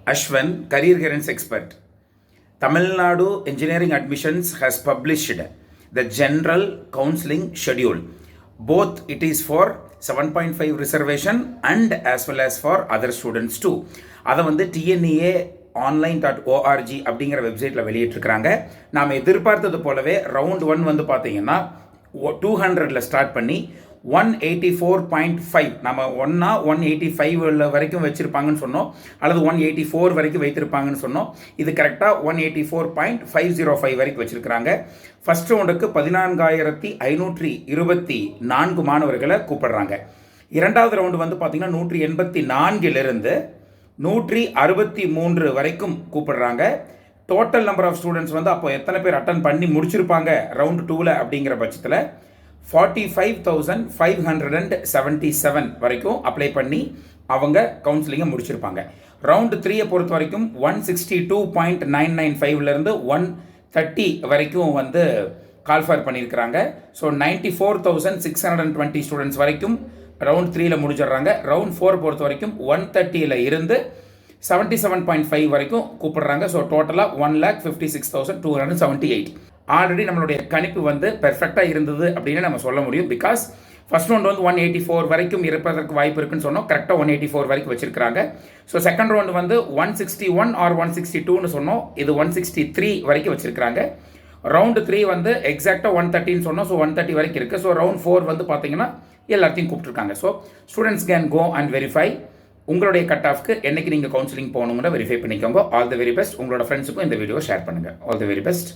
Ashwan, career guidance expert. Tamil Nadu Engineering Admissions has published the general counseling schedule. Both it is for 7.5 reservation and as well as for other students too. அதை வந்து TNEA online.org அப்படிங்கிற வெப்சைட்டில் வெளியிட்டிருக்கிறாங்க. நாம் எதிர்பார்த்தது போலவே round 1 வந்து பார்த்தீங்கன்னா 200ல் ஸ்டார்ட் பண்ணி 184.5 நம்ம 185 வரைக்கும் வச்சுருப்பாங்கன்னு சொன்னோம், அல்லது 184 வரைக்கும் வைத்திருப்பாங்கன்னு சொன்னோம். இது கரெக்டாக 184.505 வரைக்கும் வச்சுருக்கிறாங்க. ஃபஸ்ட் ரவுண்டுக்கு 14,524 மாணவர்களை கூப்பிடுறாங்க. இரண்டாவது ரவுண்டு வந்து பார்த்திங்கன்னா 184லிருந்து 163 வரைக்கும் கூப்பிடுறாங்க. டோட்டல் நம்பர் ஆஃப் ஸ்டூடெண்ட்ஸ் வந்து அப்போ எத்தனை பேர் அட்டன் பண்ணி முடிச்சிருப்பாங்க ரவுண்டு 2ல் அப்படிங்கிற பட்சத்தில் 45,577 வரைக்கும் அப்ளை பண்ணி அவங்க கவுன்சிலிங்கை முடிச்சிருப்பாங்க. ரவுண்டு 3 பொறுத்த வரைக்கும் 162.995லேருந்து 130 வரைக்கும் வந்து கால்ஃபர் பண்ணியிருக்கிறாங்க. ஸோ 94,620 ஸ்டூடெண்ட்ஸ் வரைக்கும் ரவுண்ட் 3ல் முடிச்சிடுறாங்க. ரவுண்ட் 4 பொறுத்த வரைக்கும் 130ல் இருந்து 77.5 வரைக்கும் கூப்பிடுறாங்க. ஸோ டோட்டலாக 1,56,278. ஆல்ரெடி நம்மளுடைய கணிப்பு வந்து பெர்ஃபெக்டாக இருந்தது அப்படின்னு நம்ம சொல்ல முடியும். பிகாஸ் ஃபர்ஸ்ட் ரவுண்ட் வந்து 184 வரைக்கும் இருப்பதற்கு வாய்ப்பு இருக்குன்னு சொன்னோம். கரெக்டாக 184 வரைக்கும் வச்சிருக்காங்க. ஸோ செகண்ட் ரவுண்டு வந்து 161 ஆர் 162ன்னு சொன்னோம். இது 163 வரைக்கும் வச்சிருக்காங்க. ரவுண்டு 3 வந்து எக்ஸாக்டாக 130ன்னு சொன்னோம். ஸோ 130 வரைக்கும் இருக்குது. ஸோ ரவுண்ட் 4 வந்து பார்த்தீங்கன்னா எல்லாத்தையும் கூப்பிட்டுருக்காங்க. So students can go and verify. உங்களுடைய கட் ஆஃப்க்கு என்னைக்கு நீங்கள் கவுன்சிலிங் போகணுங்கிற வெரிஃபை பண்ணிக்கோங்க. All the very best. உங்களோட ஃப்ரெண்ட்ஸுக்கும் இந்த வீடியோ ஷேர் பண்ணுங்கள். All the very best.